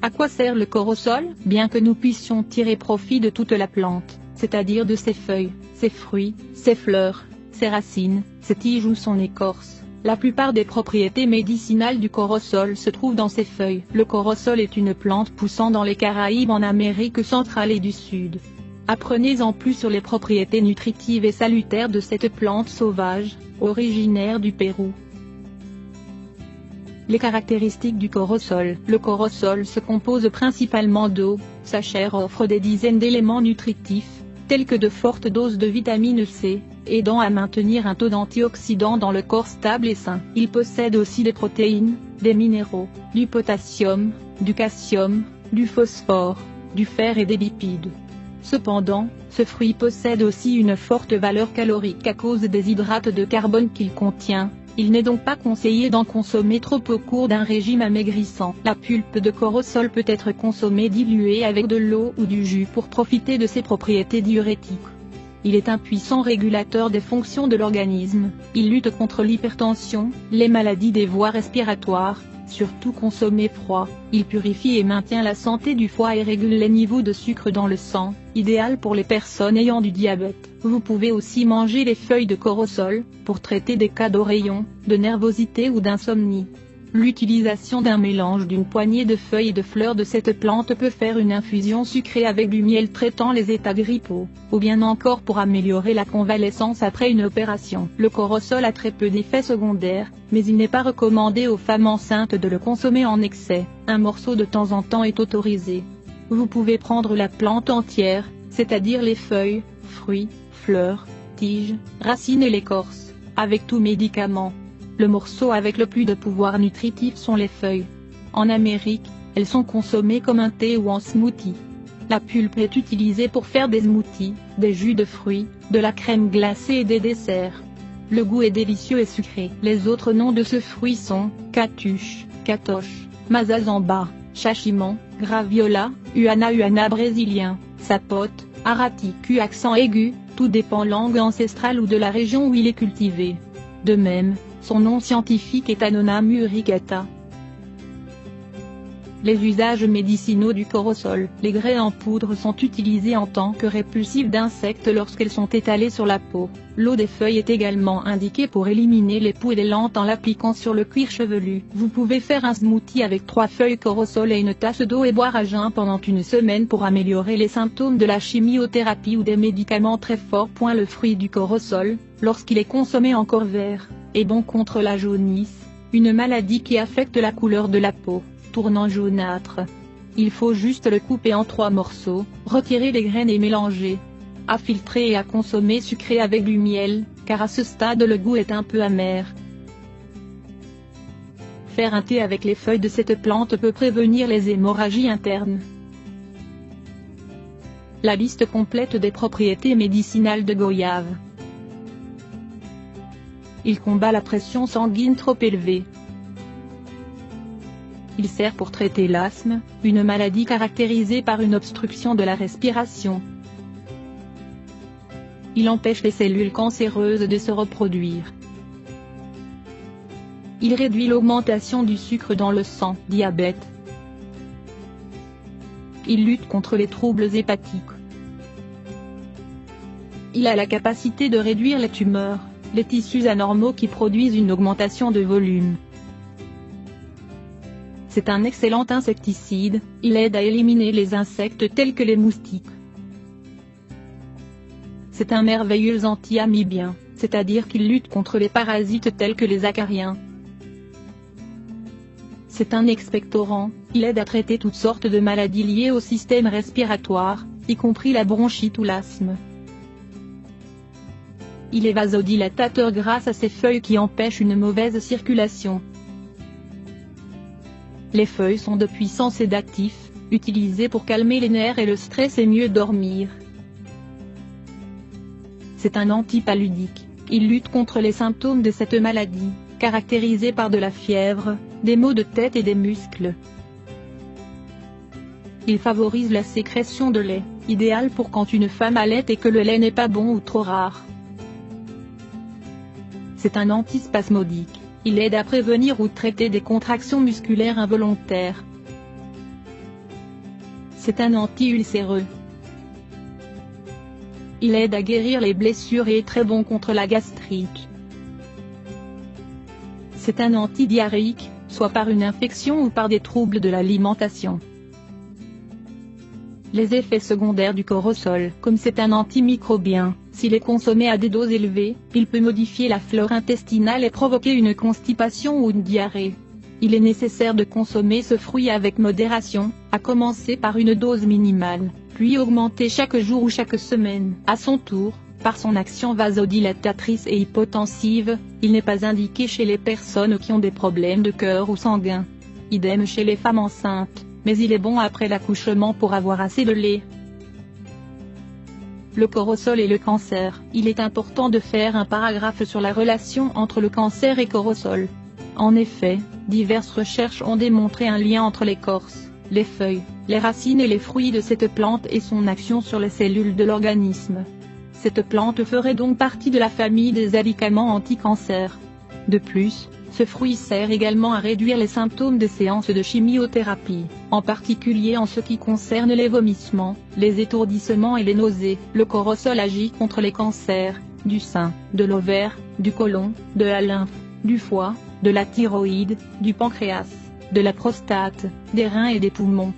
À quoi sert le corosol? Bien que nous puissions tirer profit de toute la plante, c'est-à-dire de ses feuilles, ses fruits, ses fleurs, ses racines, ses tiges ou son écorce, la plupart des propriétés médicinales du corosol se trouvent dans ses feuilles. Le corosol est une plante poussant dans les Caraïbes en Amérique centrale et du Sud. Apprenez-en plus sur les propriétés nutritives et salutaires de cette plante sauvage, originaire du Pérou. Les caractéristiques du corosol. Le corosol se compose principalement d'eau, sa chair offre des dizaines d'éléments nutritifs, tels que de fortes doses de vitamine C, aidant à maintenir un taux d'antioxydants dans le corps stable et sain. Il possède aussi des protéines, des minéraux, du potassium, du calcium, du phosphore, du fer et des lipides. Cependant, ce fruit possède aussi une forte valeur calorique à cause des hydrates de carbone qu'il contient. Il n'est donc pas conseillé d'en consommer trop au cours d'un régime amaigrissant. La pulpe de corosol peut être consommée diluée avec de l'eau ou du jus pour profiter de ses propriétés diurétiques. Il est un puissant régulateur des fonctions de l'organisme. Il lutte contre l'hypertension, les maladies des voies respiratoires, surtout consommé froid. Il purifie et maintient la santé du foie et régule les niveaux de sucre dans le sang, idéal pour les personnes ayant du diabète. Vous pouvez aussi manger les feuilles de corosol, pour traiter des cas d'oreillons, de nervosité ou d'insomnie. L'utilisation d'un mélange d'une poignée de feuilles et de fleurs de cette plante peut faire une infusion sucrée avec du miel traitant les états grippaux, ou bien encore pour améliorer la convalescence après une opération. Le corosol a très peu d'effets secondaires, mais il n'est pas recommandé aux femmes enceintes de le consommer en excès. Un morceau de temps en temps est autorisé. Vous pouvez prendre la plante entière, c'est-à-dire les feuilles, fruits, fleurs, tiges, racines et l'écorce, avec tout médicament. Le morceau avec le plus de pouvoir nutritif sont les feuilles. En Amérique, elles sont consommées comme un thé ou en smoothie. La pulpe est utilisée pour faire des smoothies, des jus de fruits, de la crème glacée et des desserts. Le goût est délicieux et sucré. Les autres noms de ce fruit sont catuche, catoche, mazazamba, chachimon, graviola, uana brésilien, sapote, araticu accent aigu, tout dépend langue ancestrale ou de la région où il est cultivé. De même, son nom scientifique est Annona muricata. Les usages médicinaux du corosol. Les graines en poudre sont utilisées en tant que répulsifs d'insectes lorsqu'elles sont étalées sur la peau. L'eau des feuilles est également indiquée pour éliminer les poux et les lentes en l'appliquant sur le cuir chevelu. Vous pouvez faire un smoothie avec 3 feuilles corosol et une tasse d'eau et boire à jeun pendant une semaine pour améliorer les symptômes de la chimiothérapie ou des médicaments très forts. Le fruit du corosol, lorsqu'il est consommé encore vert, est bon contre la jaunisse, une maladie qui affecte la couleur de la peau, tournant jaunâtre. Il faut juste le couper en 3 morceaux, retirer les graines et mélanger. À filtrer et à consommer sucré avec du miel, car à ce stade le goût est un peu amer. Faire un thé avec les feuilles de cette plante peut prévenir les hémorragies internes. La liste complète des propriétés médicinales de goyave. Il combat la pression sanguine trop élevée. Il sert pour traiter l'asthme, une maladie caractérisée par une obstruction de la respiration. Il empêche les cellules cancéreuses de se reproduire. Il réduit l'augmentation du sucre dans le sang, diabète. Il lutte contre les troubles hépatiques. Il a la capacité de réduire les tumeurs, les tissus anormaux qui produisent une augmentation de volume. C'est un excellent insecticide, il aide à éliminer les insectes tels que les moustiques. C'est un merveilleux anti-amibien, c'est-à-dire qu'il lutte contre les parasites tels que les acariens. C'est un expectorant, il aide à traiter toutes sortes de maladies liées au système respiratoire, y compris la bronchite ou l'asthme. Il est vasodilatateur grâce à ses feuilles qui empêchent une mauvaise circulation. Les feuilles sont de puissants sédatifs, utilisés pour calmer les nerfs et le stress et mieux dormir. C'est un antipaludique, il lutte contre les symptômes de cette maladie, caractérisée par de la fièvre, des maux de tête et des muscles. Il favorise la sécrétion de lait, idéal pour quand une femme allaite et que le lait n'est pas bon ou trop rare. C'est un antispasmodique, il aide à prévenir ou traiter des contractions musculaires involontaires. C'est un anti-ulcéreux. Il aide à guérir les blessures et est très bon contre la gastrite. C'est un antidiarrhéique, soit par une infection ou par des troubles de l'alimentation. Les effets secondaires du corosol. Comme c'est un antimicrobien, s'il est consommé à des doses élevées, il peut modifier la flore intestinale et provoquer une constipation ou une diarrhée. Il est nécessaire de consommer ce fruit avec modération, à commencer par une dose minimale, puis augmenter chaque jour ou chaque semaine. À son tour, par son action vasodilatatrice et hypotensive, il n'est pas indiqué chez les personnes qui ont des problèmes de cœur ou sanguin. Idem chez les femmes enceintes, mais il est bon après l'accouchement pour avoir assez de lait. Le corosol et le cancer. Il est important de faire un paragraphe sur la relation entre le cancer et corosol. En effet, diverses recherches ont démontré un lien entre l'écorce, les feuilles, les racines et les fruits de cette plante et son action sur les cellules de l'organisme. Cette plante ferait donc partie de la famille des alicaments anti-cancer. De plus, ce fruit sert également à réduire les symptômes des séances de chimiothérapie, en particulier en ce qui concerne les vomissements, les étourdissements et les nausées. Le corosol agit contre les cancers, du sein, de l'ovaire, du côlon, de la lymphe, du foie, de la thyroïde, du pancréas, de la prostate, des reins et des poumons.